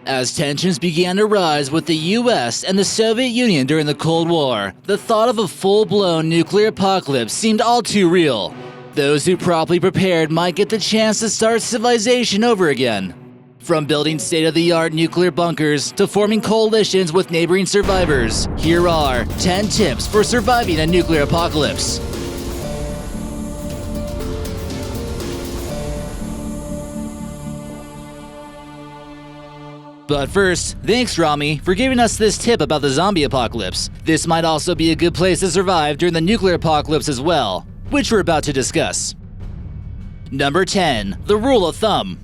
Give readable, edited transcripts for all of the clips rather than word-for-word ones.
As tensions began to rise with the US and the Soviet Union during the Cold War, the thought of a full-blown nuclear apocalypse seemed all too real. Those who properly prepared might get the chance to start civilization over again. From building state-of-the-art nuclear bunkers to forming coalitions with neighboring survivors, here are 10 tips for surviving a nuclear apocalypse. But first, thanks Rami for giving us this tip about the zombie apocalypse. This might also be a good place to survive during the nuclear apocalypse as well, which we're about to discuss. Number 10. The rule of thumb.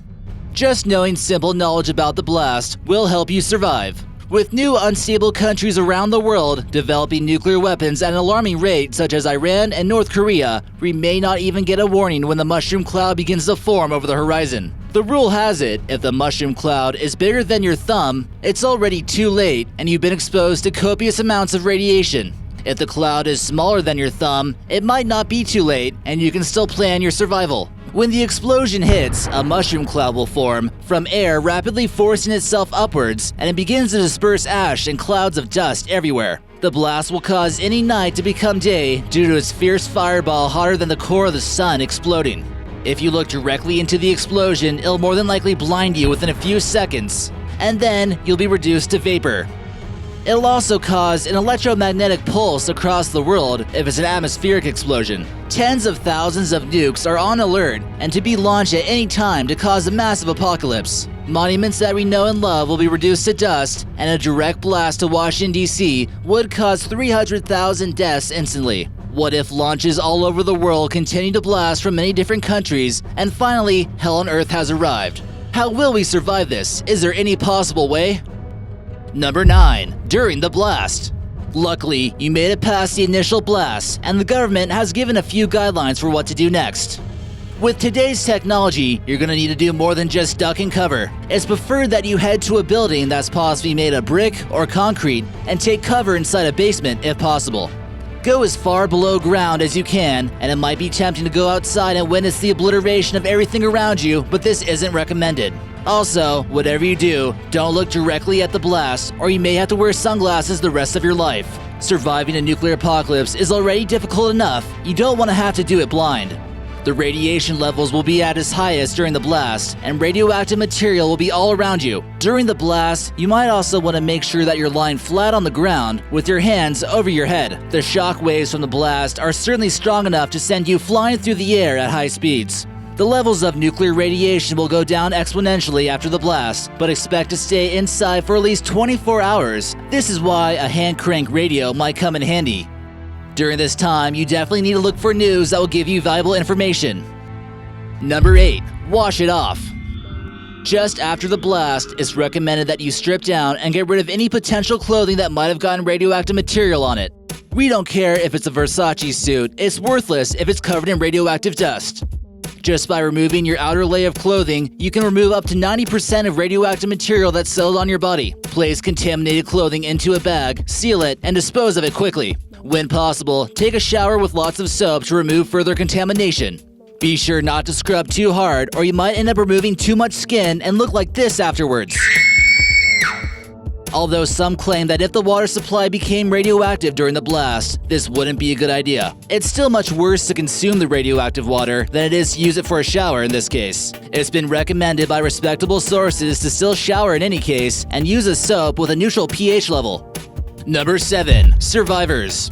Just knowing simple knowledge about the blast will help you survive. With new unstable countries around the world developing nuclear weapons at an alarming rate, such as Iran and North Korea, we may not even get a warning when the mushroom cloud begins to form over the horizon. The rule has it, if the mushroom cloud is bigger than your thumb, it's already too late and you've been exposed to copious amounts of radiation. If the cloud is smaller than your thumb, it might not be too late and you can still plan your survival. When the explosion hits, a mushroom cloud will form from air rapidly forcing itself upwards, and it begins to disperse ash and clouds of dust everywhere. The blast will cause any night to become day due to its fierce fireball hotter than the core of the sun exploding. If you look directly into the explosion, it'll more than likely blind you within a few seconds, and then you'll be reduced to vapor. It'll also cause an electromagnetic pulse across the world if it's an atmospheric explosion. Tens of thousands of nukes are on alert and to be launched at any time to cause a massive apocalypse. Monuments that we know and love will be reduced to dust, and a direct blast to Washington, D.C. would cause 300,000 deaths instantly. What if launches all over the world continue to blast from many different countries, and finally, hell on earth has arrived? How will we survive this? Is there any possible way? Number 9. During the blast. Luckily, you made it past the initial blast, and the government has given a few guidelines for what to do next. With today's technology, you're going to need to do more than just duck and cover. It's preferred that you head to a building that's possibly made of brick or concrete and take cover inside a basement if possible. Go as far below ground as you can, and it might be tempting to go outside and witness the obliteration of everything around you, but this isn't recommended. Also, whatever you do, don't look directly at the blast, or you may have to wear sunglasses the rest of your life. Surviving a nuclear apocalypse is already difficult enough, you don't want to have to do it blind. The radiation levels will be at its highest during the blast, and radioactive material will be all around you. During the blast, you might also want to make sure that you're lying flat on the ground with your hands over your head. The shock waves from the blast are certainly strong enough to send you flying through the air at high speeds. The levels of nuclear radiation will go down exponentially after the blast, but expect to stay inside for at least 24 hours. This is why a hand crank radio might come in handy. During this time, you definitely need to look for news that will give you valuable information. Number 8. Wash it off. Just after the blast, it's recommended that you strip down and get rid of any potential clothing that might have gotten radioactive material on it. We don't care if it's a Versace suit, it's worthless if it's covered in radioactive dust. Just by removing your outer layer of clothing, you can remove up to 90% of radioactive material that's settled on your body. Place contaminated clothing into a bag, seal it, and dispose of it quickly. When possible, take a shower with lots of soap to remove further contamination. Be sure not to scrub too hard, or you might end up removing too much skin and look like this afterwards. Although some claim that if the water supply became radioactive during the blast, this wouldn't be a good idea. It's still much worse to consume the radioactive water than it is to use it for a shower in this case. It's been recommended by respectable sources to still shower in any case and use a soap with a neutral pH level. Number 7. Survivors.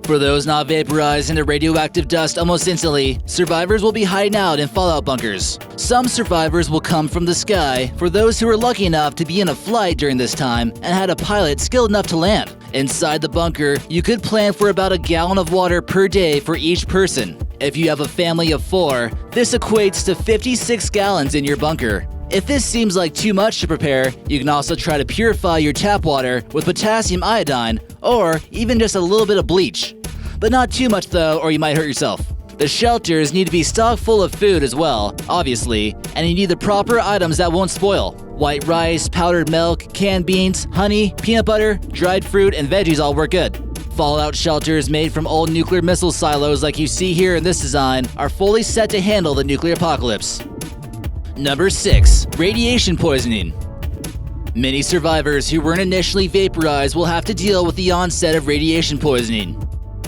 For those not vaporized into radioactive dust almost instantly, survivors will be hiding out in fallout bunkers. Some survivors will come from the sky for those who are lucky enough to be in a flight during this time and had a pilot skilled enough to land. Inside the bunker, you could plan for about a gallon of water per day for each person. If you have a family of 4, this equates to 56 gallons in your bunker. If this seems like too much to prepare, you can also try to purify your tap water with potassium iodine or even just a little bit of bleach. But not too much though, or you might hurt yourself. The shelters need to be stocked full of food as well, obviously, and you need the proper items that won't spoil. White rice, powdered milk, canned beans, honey, peanut butter, dried fruit, and veggies all work good. Fallout shelters made from old nuclear missile silos like you see here in this design are fully set to handle the nuclear apocalypse. Number 6. Radiation poisoning. Many survivors who weren't initially vaporized will have to deal with the onset of radiation poisoning.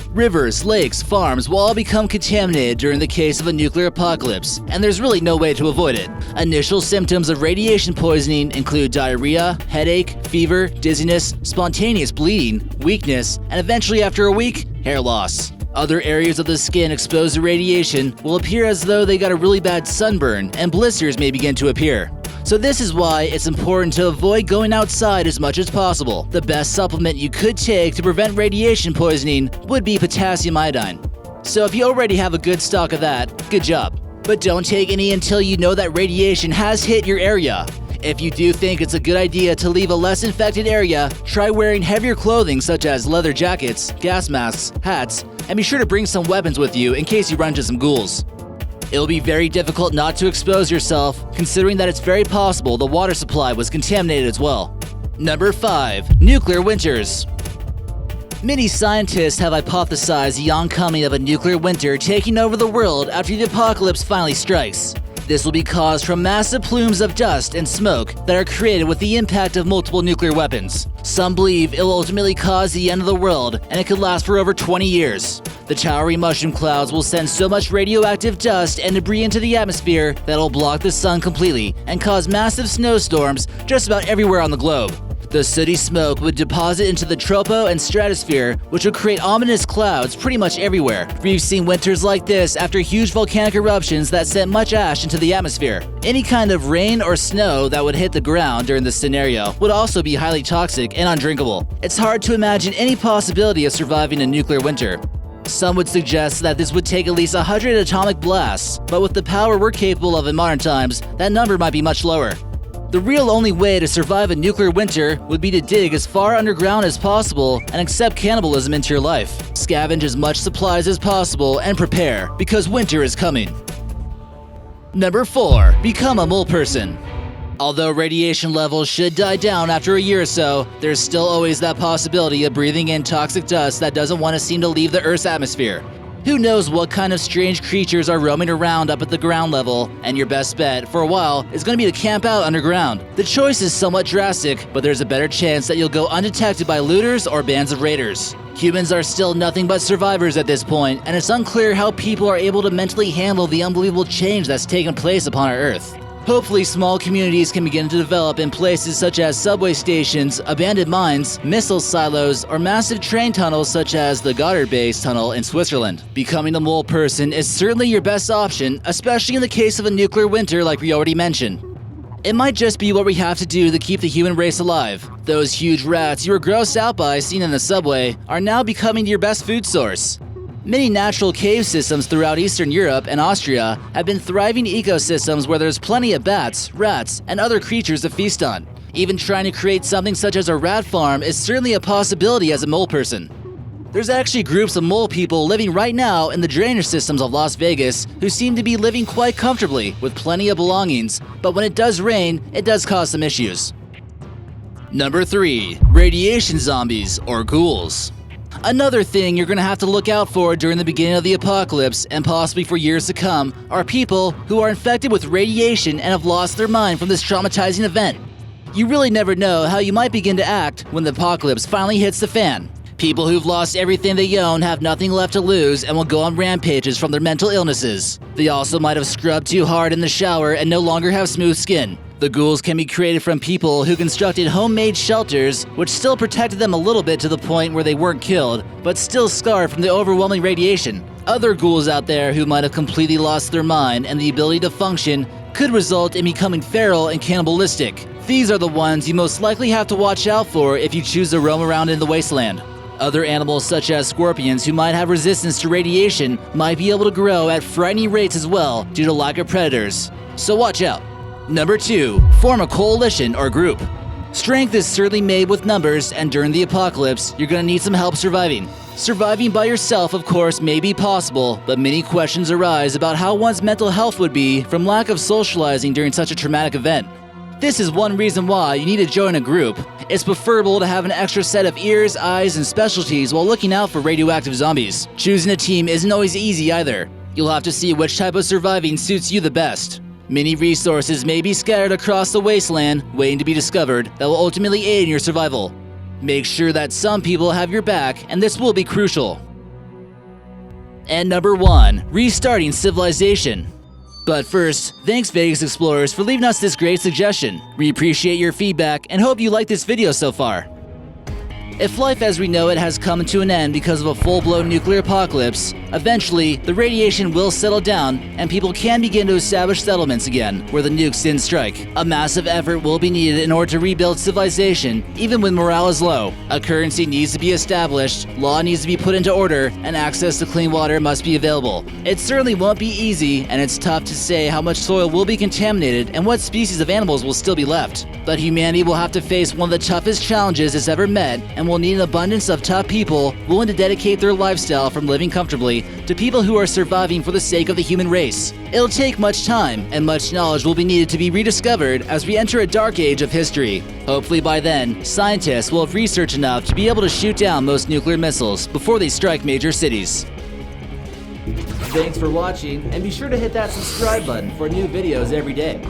Rivers, lakes, farms will all become contaminated during the case of a nuclear apocalypse, and there's really no way to avoid it. Initial symptoms of radiation poisoning include diarrhea, headache, fever, dizziness, spontaneous bleeding, weakness, and eventually after a week, hair loss. Other areas of the skin exposed to radiation will appear as though they got a really bad sunburn, and blisters may begin to appear. So this is why it's important to avoid going outside as much as possible. The best supplement you could take to prevent radiation poisoning would be potassium iodine. So if you already have a good stock of that, good job. But don't take any until you know that radiation has hit your area. If you do think it's a good idea to leave a less infected area, try wearing heavier clothing such as leather jackets, gas masks, hats, and be sure to bring some weapons with you in case you run into some ghouls. It'll be very difficult not to expose yourself, considering that it's very possible the water supply was contaminated as well. Number 5. Nuclear winters. Many scientists have hypothesized the oncoming of a nuclear winter taking over the world after the apocalypse finally strikes. This will be caused from massive plumes of dust and smoke that are created with the impact of multiple nuclear weapons. Some believe it will ultimately cause the end of the world, and it could last for over 20 years. The towering mushroom clouds will send so much radioactive dust and debris into the atmosphere that it'll block the sun completely and cause massive snowstorms just about everywhere on the globe. The sooty smoke would deposit into the tropo and stratosphere, which would create ominous clouds pretty much everywhere. We've seen winters like this after huge volcanic eruptions that sent much ash into the atmosphere. Any kind of rain or snow that would hit the ground during this scenario would also be highly toxic and undrinkable. It's hard to imagine any possibility of surviving a nuclear winter. Some would suggest that this would take at least 100 atomic blasts, but with the power we're capable of in modern times, that number might be much lower. The real only way to survive a nuclear winter would be to dig as far underground as possible and accept cannibalism into your life. Scavenge as much supplies as possible and prepare, because winter is coming. Number 4. Become a mole person. Although radiation levels should die down after a year or so, there's still always that possibility of breathing in toxic dust that doesn't want to seem to leave the Earth's atmosphere. Who knows what kind of strange creatures are roaming around up at the ground level, and your best bet, for a while, is going to be to camp out underground. The choice is somewhat drastic, but there's a better chance that you'll go undetected by looters or bands of raiders. Humans are still nothing but survivors at this point, and it's unclear how people are able to mentally handle the unbelievable change that's taken place upon our Earth. Hopefully, small communities can begin to develop in places such as subway stations, abandoned mines, missile silos, or massive train tunnels such as the Gotthard base tunnel in Switzerland. Becoming a mole person is certainly your best option, especially in the case of a nuclear winter like we already mentioned. It might just be what we have to do to keep the human race alive. Those huge rats you were grossed out by seeing in the subway are now becoming your best food source. Many natural cave systems throughout Eastern Europe and Austria have been thriving ecosystems where there's plenty of bats, rats, and other creatures to feast on. Even trying to create something such as a rat farm is certainly a possibility as a mole person. There's actually groups of mole people living right now in the drainage systems of Las Vegas who seem to be living quite comfortably with plenty of belongings, but when it does rain, it does cause some issues. Number 3. Radiation zombies or ghouls. Another thing you're going to have to look out for during the beginning of the apocalypse, and possibly for years to come, are people who are infected with radiation and have lost their mind from this traumatizing event. You really never know how you might begin to act when the apocalypse finally hits the fan. People who've lost everything they own have nothing left to lose and will go on rampages from their mental illnesses. They also might have scrubbed too hard in the shower and no longer have smooth skin. The ghouls can be created from people who constructed homemade shelters, which still protected them a little bit to the point where they weren't killed, but still scarred from the overwhelming radiation. Other ghouls out there who might have completely lost their mind and the ability to function could result in becoming feral and cannibalistic. These are the ones you most likely have to watch out for if you choose to roam around in the wasteland. Other animals such as scorpions who might have resistance to radiation might be able to grow at frightening rates as well due to lack of predators. So watch out. Number 2. Form a coalition or group. Strength is certainly made with numbers, and during the apocalypse, you're going to need some help surviving. Surviving by yourself, of course, may be possible, but many questions arise about how one's mental health would be from lack of socializing during such a traumatic event. This is one reason why you need to join a group. It's preferable to have an extra set of ears, eyes, and specialties while looking out for radioactive zombies. Choosing a team isn't always easy either. You'll have to see which type of surviving suits you the best. Many resources may be scattered across the wasteland, waiting to be discovered, that will ultimately aid in your survival. Make sure that some people have your back, and this will be crucial. And number 1, restarting civilization. But first, thanks Vegas Explorers for leaving us this great suggestion. We appreciate your feedback and hope you like this video so far. If life as we know it has come to an end because of a full-blown nuclear apocalypse, eventually the radiation will settle down and people can begin to establish settlements again where the nukes didn't strike. A massive effort will be needed in order to rebuild civilization, even when morale is low. A currency needs to be established, law needs to be put into order, and access to clean water must be available. It certainly won't be easy, and it's tough to say how much soil will be contaminated and what species of animals will still be left. But humanity will have to face one of the toughest challenges it's ever met, and will need an abundance of tough people willing to dedicate their lifestyle from living comfortably to people who are surviving for the sake of the human race. It'll take much time, and much knowledge will be needed to be rediscovered as we enter a dark age of history. Hopefully by then, scientists will have researched enough to be able to shoot down most nuclear missiles before they strike major cities. Thanks for watching, and be sure to hit that subscribe button for new videos every day.